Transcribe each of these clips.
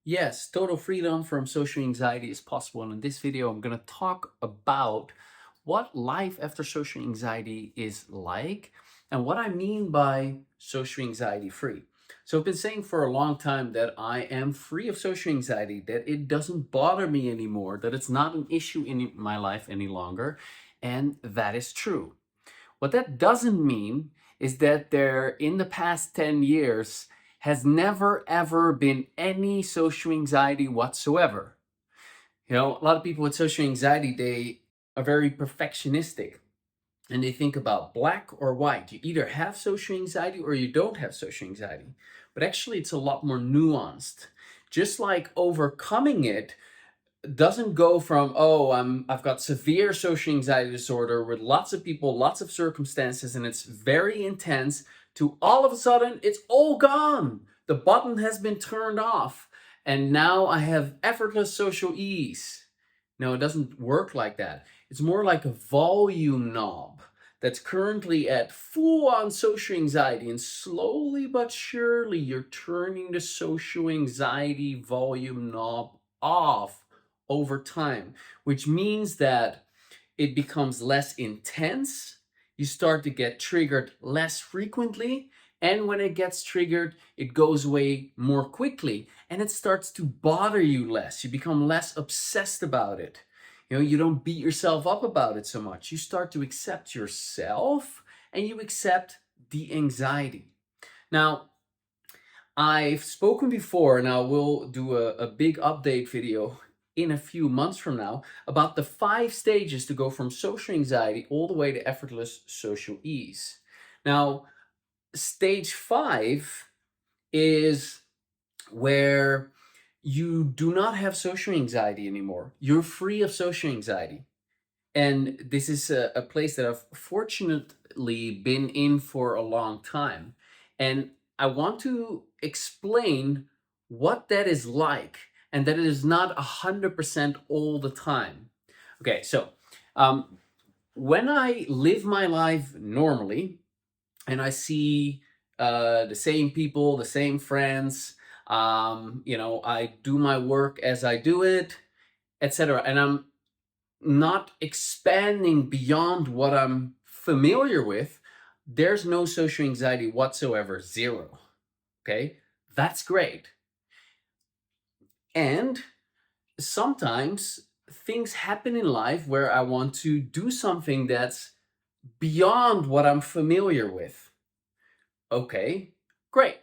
Yes, total freedom from social anxiety is possible. And in this video, I'm going to talk about what life after social anxiety is like and what I mean by social anxiety free. So I've been saying for a long time that I am free of social anxiety, that it doesn't bother me anymore, that it's not an issue in my life any longer. And that is true. What that doesn't mean is that there, in the past 10 years, has never ever been any social anxiety whatsoever. A lot of people with social anxiety, they are very perfectionistic and they think about black or white. You either have social anxiety or you don't have social anxiety. But actually, it's a lot more nuanced. Just like overcoming it doesn't go from, oh, I've got severe social anxiety disorder with lots of people, lots of circumstances, and it's very intense, to all of a sudden it's all gone. The button has been turned off and now I have effortless social ease. No, it doesn't work like that. It's more like a volume knob that's currently at full on social anxiety, and slowly but surely you're turning the social anxiety volume knob off over time, which means that it becomes less intense. You start to get triggered less frequently. And when it gets triggered, it goes away more quickly and it starts to bother you less. You become less obsessed about it. You don't beat yourself up about it so much. You start to accept yourself and you accept the anxiety. Now, I've spoken before, and I will do a big update video in a few months from now about the 5 stages to go from social anxiety all the way to effortless social ease. Now, stage 5 is where you do not have social anxiety anymore. You're free of social anxiety. And this is a place that I've fortunately been in for a long time. And I want to explain what that is like and that it is not 100% all the time. Okay, so um, when I live my life normally and I see the same people, the same friends, I do my work as I do it, etc. And I'm not expanding beyond what I'm familiar with, there's no social anxiety whatsoever, zero. Okay, that's great. And sometimes things happen in life where I want to do something that's beyond what I'm familiar with. Okay, great.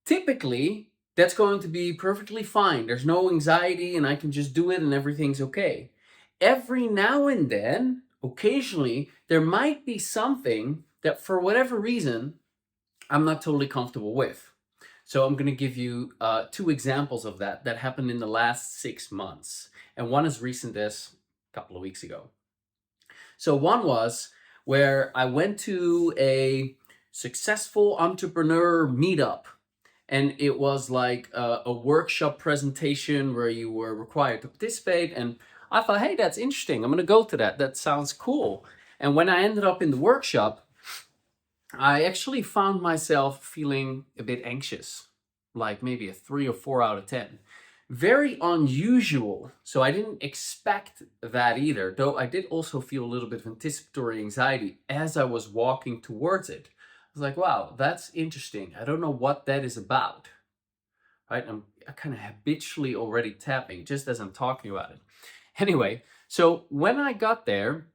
Typically, that's going to be perfectly fine. There's no anxiety and I can just do it and everything's okay. Every now and then, occasionally, there might be something that for whatever reason, I'm not totally comfortable with. So I'm going to give you 2 examples of that happened in the last 6 months. And one as recent as a couple of weeks ago. So one was where I went to a successful entrepreneur meetup, and it was like a workshop presentation where you were required to participate. And I thought, hey, that's interesting. I'm going to go to that. That sounds cool. And when I ended up in the workshop, I actually found myself feeling a bit anxious, like maybe a 3 or 4 out of 10. Very unusual. So I didn't expect that either, though I did also feel a little bit of anticipatory anxiety as I was walking towards it. I was like, wow, that's interesting. I don't know what that is about. Right? I'm kind of habitually already tapping just as I'm talking about it. Anyway, so when I got there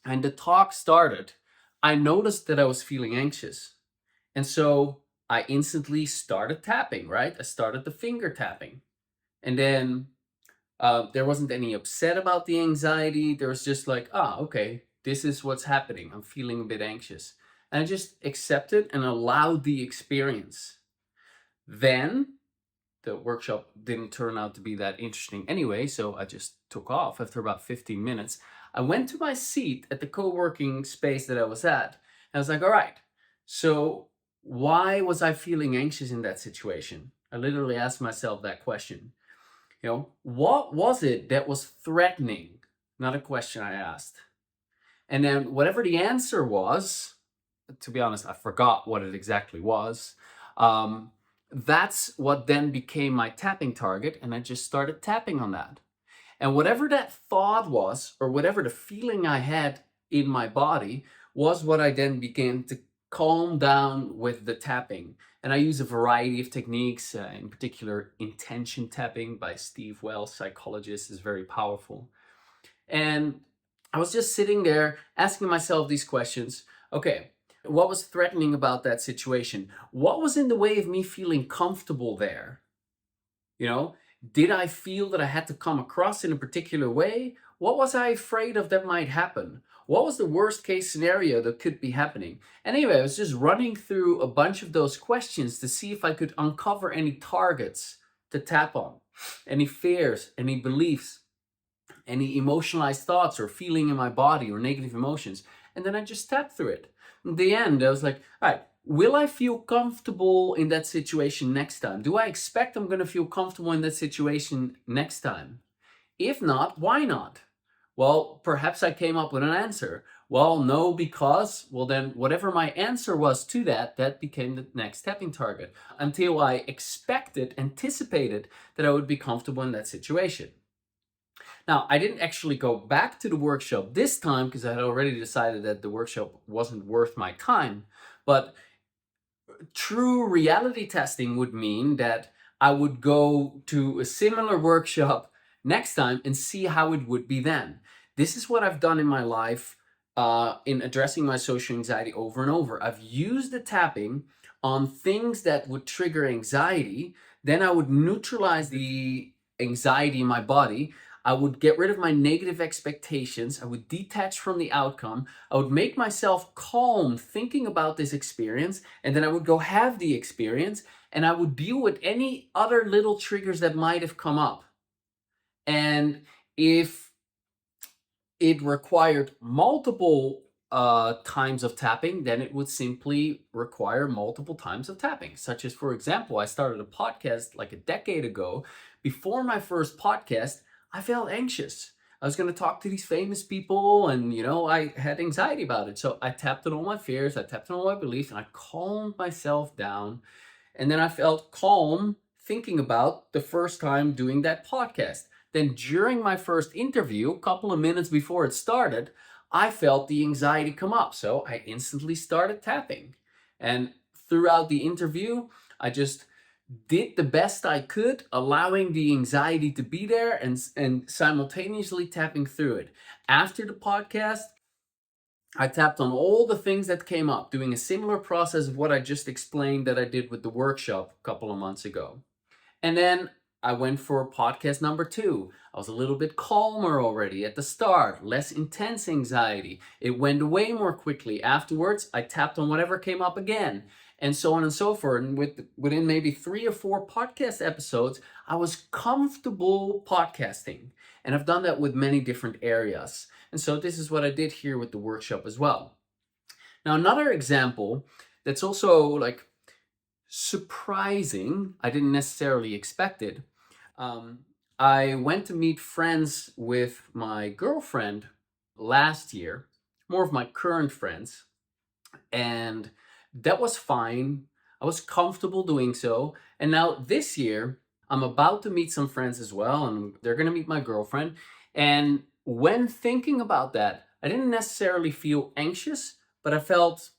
and the talk started, I noticed that I was feeling anxious. And so I instantly started tapping, right? I started the finger tapping. And then there wasn't any upset about the anxiety. There was just like, okay, this is what's happening. I'm feeling a bit anxious. And I just accepted and allowed the experience. Then the workshop didn't turn out to be that interesting anyway, so I just took off after about 15 minutes. I went to my seat at the co-working space that I was at. And I was like, all right, so why was I feeling anxious in that situation? I literally asked myself that question. What was it that was threatening? Not a question I asked. And then whatever the answer was, to be honest, I forgot what it exactly was. that's what then became my tapping target, and I just started tapping on that. And whatever that thought was, or whatever the feeling I had in my body, was what I then began to calm down with the tapping. And I use a variety of techniques, in particular, intention tapping by Steve Wells, psychologist, is very powerful. And I was just sitting there asking myself these questions. Okay, what was threatening about that situation? What was in the way of me feeling comfortable there? You know, did I feel that I had to come across in a particular way? What was I afraid of that might happen? What was the worst case scenario that could be happening? And anyway, I was just running through a bunch of those questions to see if I could uncover any targets to tap on, any fears, any beliefs, any emotionalized thoughts or feeling in my body or negative emotions. And then I just tapped through it. In the end, I was like, all right, will I feel comfortable in that situation next time? Do I expect I'm going to feel comfortable in that situation next time? If not, why not? Well, perhaps I came up with an answer. Well, no, because, well, then whatever my answer was to that, that became the next tapping target until I anticipated that I would be comfortable in that situation. Now, I didn't actually go back to the workshop this time because I had already decided that the workshop wasn't worth my time. But true reality testing would mean that I would go to a similar workshop next time and see how it would be then. This is what I've done in my life in addressing my social anxiety over and over. I've used the tapping on things that would trigger anxiety. Then I would neutralize the anxiety in my body. I would get rid of my negative expectations. I would detach from the outcome. I would make myself calm thinking about this experience, and then I would go have the experience, and I would deal with any other little triggers that might have come up. And if it required multiple times of tapping, then it would simply require multiple times of tapping. Such as, for example, I started a podcast like a decade ago. Before my first podcast, I felt anxious. I was going to talk to these famous people, and I had anxiety about it. So I tapped on all my fears, I tapped on all my beliefs, and I calmed myself down. And then I felt calm thinking about the first time doing that podcast. Then during my first interview, a couple of minutes before it started, I felt the anxiety come up. So I instantly started tapping. And throughout the interview, I just did the best I could, allowing the anxiety to be there and simultaneously tapping through it. After the podcast, I tapped on all the things that came up, doing a similar process of what I just explained that I did with the workshop a couple of months ago. And then I went for podcast number 2. I was a little bit calmer already at the start, less intense anxiety. It went away more quickly. Afterwards, I tapped on whatever came up again, and so on and so forth. And within maybe 3 or 4 podcast episodes, I was comfortable podcasting. And I've done that with many different areas. And so this is what I did here with the workshop as well. Now, another example that's also like surprising, I didn't necessarily expect it. I went to meet friends with my girlfriend last year, more of my current friends, and that was fine. I was comfortable doing so. And now this year, I'm about to meet some friends as well, and they're going to meet my girlfriend. And when thinking about that, I didn't necessarily feel anxious, but I felt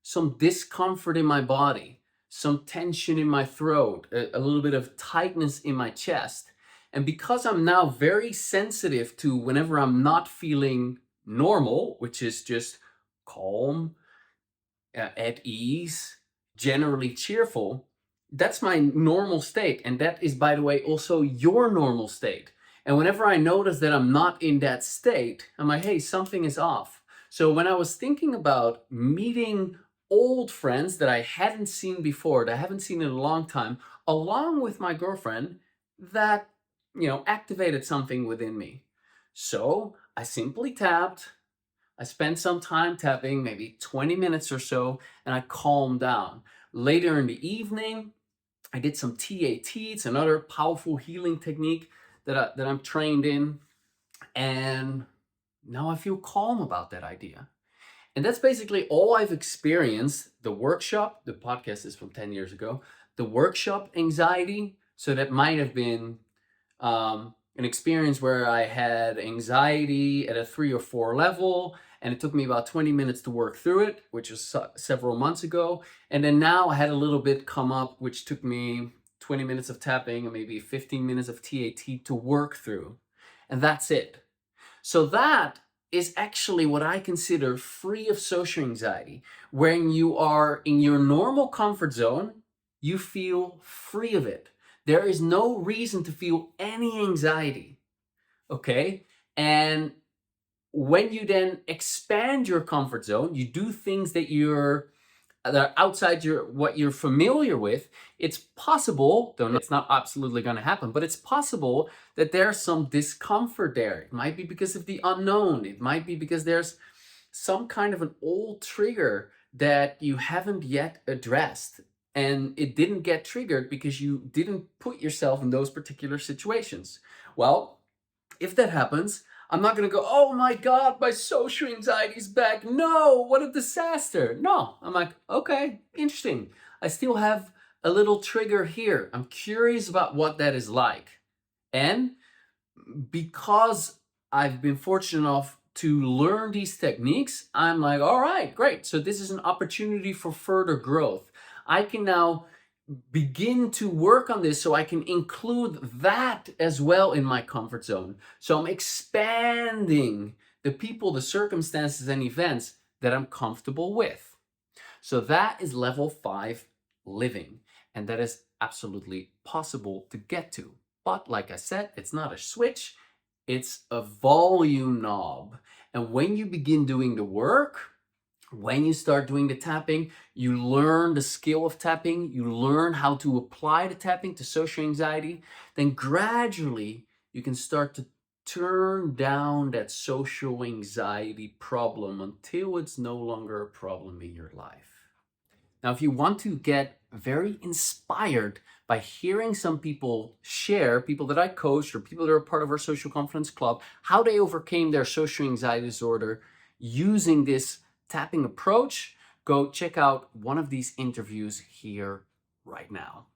some discomfort in my body, some tension in my throat, a little bit of tightness in my chest. And because I'm now very sensitive to whenever I'm not feeling normal, which is just calm, at ease, generally cheerful, that's my normal state. And that is, by the way, also your normal state. And whenever I notice that I'm not in that state, I'm like, hey, something is off. So when I was thinking about meeting old friends that I hadn't seen before, that I haven't seen in a long time, along with my girlfriend, that, activated something within me. So I simply tapped. I spent some time tapping, maybe 20 minutes or so, and I calmed down. Later in the evening, I did some TAT. It's another powerful healing technique that I'm trained in. And now I feel calm about that idea. And that's basically all I've experienced. The workshop, the podcast is from 10 years ago. the workshop anxiety. So that might have been an experience where I had anxiety at a 3 or 4 level, and it took me about 20 minutes to work through it, which was several months ago. And then now I had a little bit come up, which took me 20 minutes of tapping and maybe 15 minutes of TAT to work through. And that's it. So that is actually what I consider free of social anxiety. When you are in your normal comfort zone, you feel free of it. There is no reason to feel any anxiety, okay? And when you then expand your comfort zone, you do things that are outside what you're familiar with. It's possible, though it's not absolutely going to happen, but it's possible that there's some discomfort there. It might be because of the unknown. It might be because there's some kind of an old trigger that you haven't yet addressed, and it didn't get triggered because you didn't put yourself in those particular situations. Well, if that happens, I'm not going to go, oh my God, my social anxiety is back. No, what a disaster. No, I'm like, okay, interesting. I still have a little trigger here. I'm curious about what that is like. And because I've been fortunate enough to learn these techniques, I'm like, all right, great. So this is an opportunity for further growth. I can now begin to work on this so I can include that as well in my comfort zone. So I'm expanding the people, the circumstances, and events that I'm comfortable with. So that is level 5 living, and that is absolutely possible to get to. But like I said, it's not a switch, it's a volume knob. And when you begin doing the work, when you start doing the tapping, you learn the skill of tapping, you learn how to apply the tapping to social anxiety, then gradually you can start to turn down that social anxiety problem until it's no longer a problem in your life. Now, if you want to get very inspired by hearing some people share, people that I coached or people that are part of our social confidence club, how they overcame their social anxiety disorder using this tapping approach, go check out one of these interviews here right now.